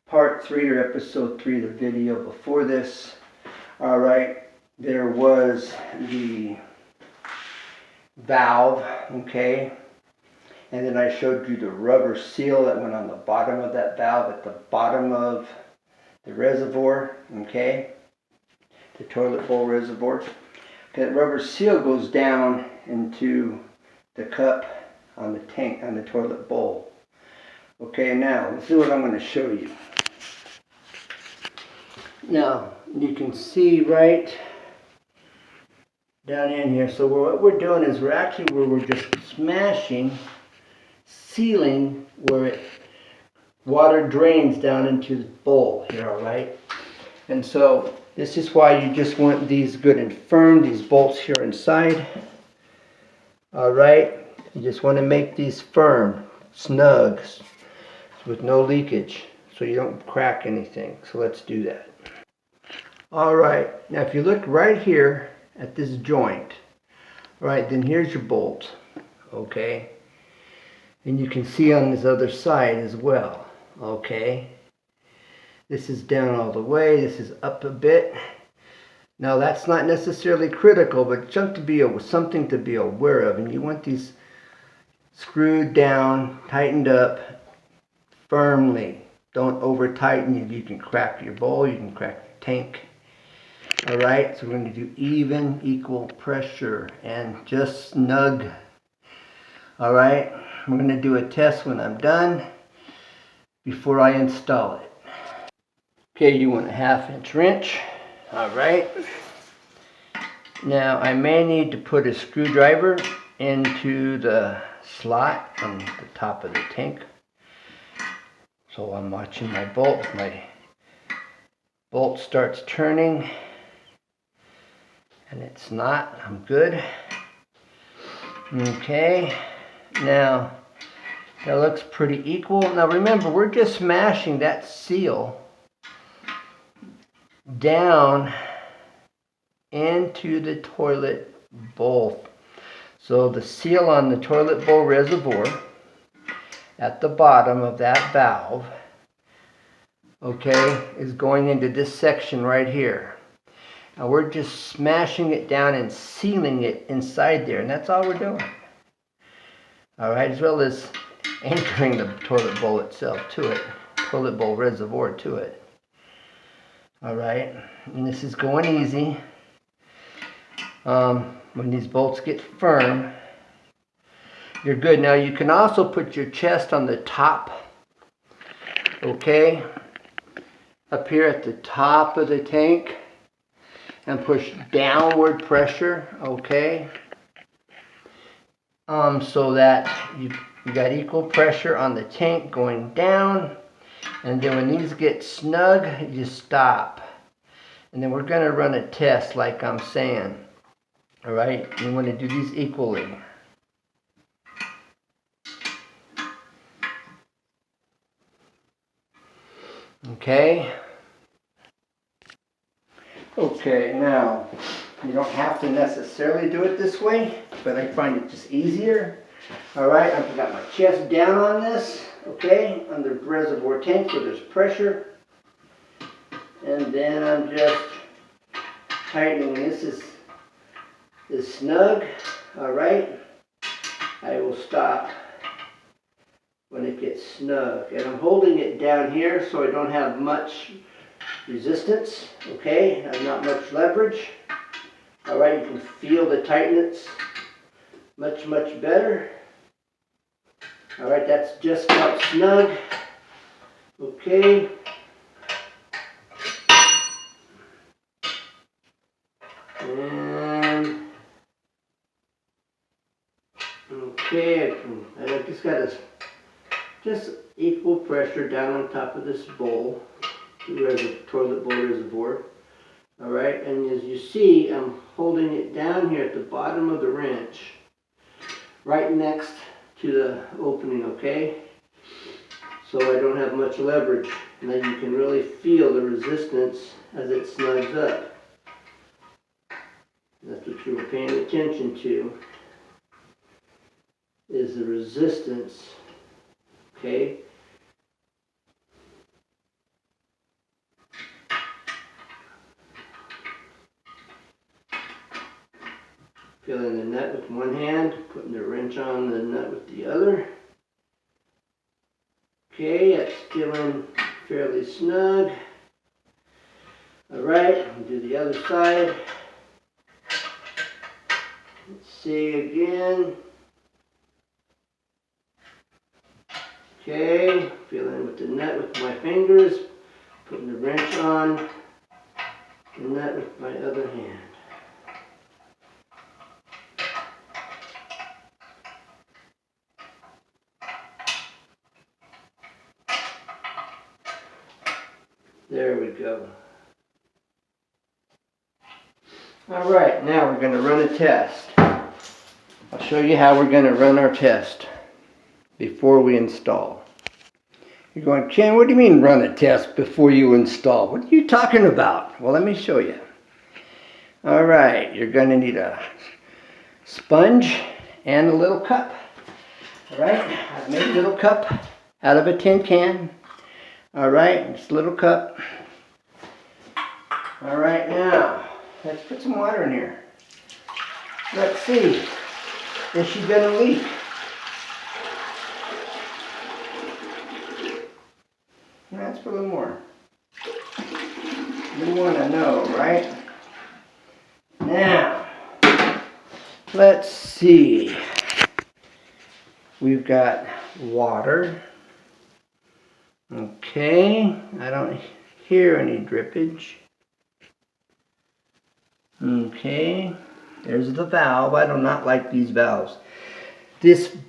part 3 or episode 3 of the video before this. Alright, there was the valve, okay, and then I showed you the rubber seal that went on the bottom of that valve at the bottom of the reservoir, okay, the toilet bowl reservoir. That rubber seal goes down into the cup on the tank, on the toilet bowl. Okay, now this is what I'm going to show you. Now you can see right down in here. So what we're doing is we're just smashing, sealing where water drains down into the bowl here. All right, and so this is why you just want these good and firm. These bolts here inside. All right, you just want to make these firm, snug, with no leakage, so you don't crack anything. So let's do that. Alright, now if you look right here at this joint, right, then here's your bolt, okay? And you can see on this other side as well, okay? This is down all the way, this is up a bit. Now that's not necessarily critical, but something to be aware of. And you want these screwed down, tightened up firmly. Don't over tighten. You can crack your bowl, you can crack your tank. Alright, so we're going to do even, equal pressure and just snug. Alright, we're going to do a test when I'm done before I install it. Okay, you want a 1/2 inch wrench. Alright. Now I may need to put a screwdriver into the slot on the top of the tank. So I'm watching my bolt. If my bolt starts turning and it's not, I'm good. Okay, now that looks pretty equal. Now remember, we're just smashing that seal down into the toilet bowl. So the seal on the toilet bowl reservoir at the bottom of that valve, okay, is going into this section right here. Now we're just smashing it down and sealing it inside there, and that's all we're doing. Alright, as well as anchoring the toilet bowl itself to it, toilet bowl reservoir to it. Alright, and this is going easy. When these bolts get firm, you're good. Now you can also put your chest on the top, okay, up here at the top of the tank, and push downward pressure, okay, so that you got equal pressure on the tank going down. And then when these get snug, you stop. And then we're going to run a test like I'm saying. Alright, you want to do these equally. Okay. Okay, now you don't have to necessarily do it this way, but I find it just easier. Alright, I've got my chest down on this, okay, on the reservoir tank where there's pressure. And then I'm just tightening. This is snug. Alright, I will stop when it gets snug. And I'm holding it down here so I don't have much resistance, okay, and not much leverage. Alright, you can feel the tightness much better. Alright, that's just about snug. Okay. And okay, I just got just equal pressure down on top of this bowl, the toilet bowl reservoir. Alright, and as you see, I'm holding it down here at the bottom of the wrench, right next to the opening, okay? So I don't have much leverage. Now you can really feel the resistance as it snugs up. That's what you were paying attention to, is the resistance, okay? Feeling the nut with one hand, putting the wrench on the nut with the other. Okay, it's feeling fairly snug. Alright, we'll do the other side. Let's see again. Okay, feeling with the nut with my fingers, putting the wrench on the nut with my other hand. There we go. Alright, now we're going to run a test. I'll show you how we're going to run our test before we install. You're going, Ken, what do you mean run a test before you install? What are you talking about? Well, let me show you. Alright, you're going to need a sponge and a little cup. Alright, I've made a little cup out of a tin can. Alright, this little cup. Alright, now, let's put some water in here. Let's see. Is she gonna leak? Let's put a little more. You wanna know, right? Now, let's see. We've got water. Okay, I don't hear any drippage. Okay, there's the valve. I do not like these valves.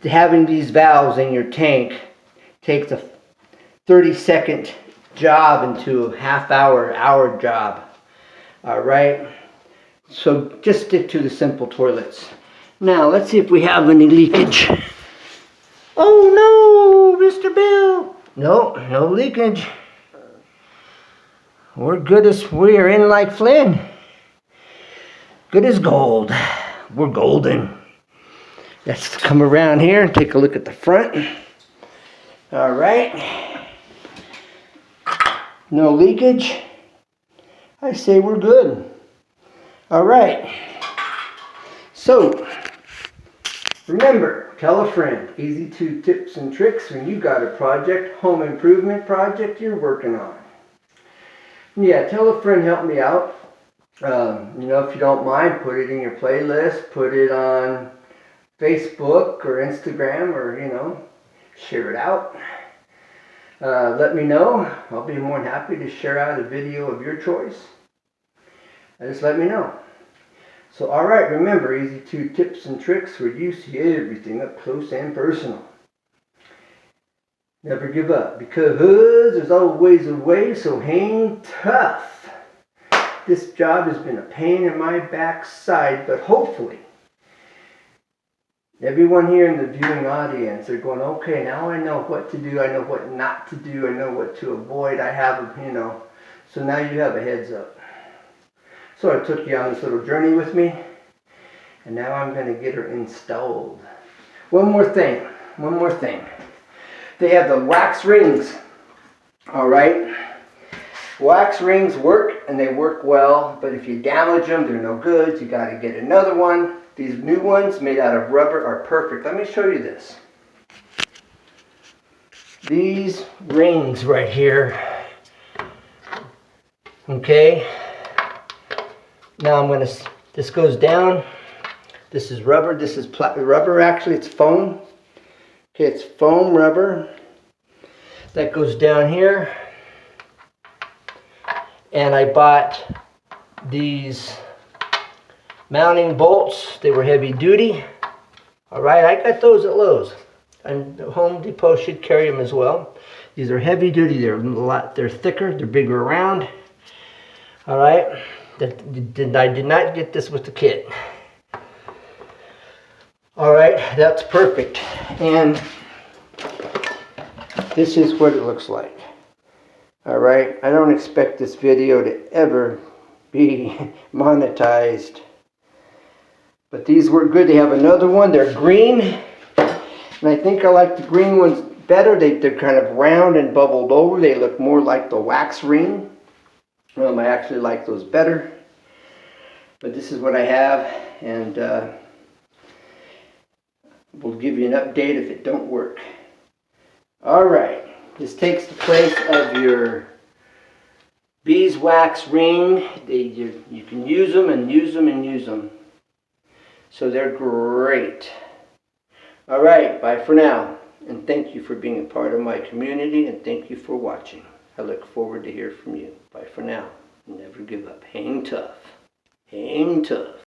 Having these valves in your tank takes a 30-second job into a half-hour job. Alright, so just stick to the simple toilets. Now, let's see if we have any leakage. Oh no, Mr. Bill! No leakage. We're in like Flynn. Good as gold. We're golden. Let's come around here and take a look at the front. All right. No leakage. I say we're good. All right. So, remember, tell a friend. Easy 2 tips and tricks when you got a project, home improvement project you're working on. Yeah, tell a friend, help me out. If you don't mind, put it in your playlist, put it on Facebook or Instagram, or, share it out. Let me know. I'll be more than happy to share out a video of your choice. Just let me know. So, alright, remember, easy 2 tips and tricks where you see everything up close and personal. Never give up, because there's always a way, so hang tough. This job has been a pain in my backside, but hopefully, everyone here in the viewing audience are going, okay, now I know what to do, I know what not to do, I know what to avoid, so now you have a heads up. So I took you on this little journey with me, and now I'm going to get her installed. One more thing. They have the wax rings, alright? Wax rings work, and they work well, but if you damage them, they're no good. You got to get another one. These new ones made out of rubber are perfect. Let me show you this. These rings right here, okay? Now this goes down. This is rubber. This is rubber, actually. It's foam. Okay, it's foam rubber. That goes down here. And I bought these mounting bolts. They were heavy duty. Alright, I got those at Lowe's. And Home Depot should carry them as well. These are heavy duty. They're thicker. They're bigger around. Alright. I did not get this with the kit. Alright, that's perfect. And this is what it looks like. Alright, I don't expect this video to ever be monetized. But these work good. They have another one. They're green. And I think I like the green ones better. They're kind of round and bubbled over. They look more like the wax ring. I actually like those better. But this is what I have. And we'll give you an update if it don't work. Alright, this takes the place of your beeswax ring. You can use them and use them and use them. So they're great. Alright, bye for now. And thank you for being a part of my community, and thank you for watching. I look forward to hear from you. Bye for now. Never give up. Hang tough. Hang tough.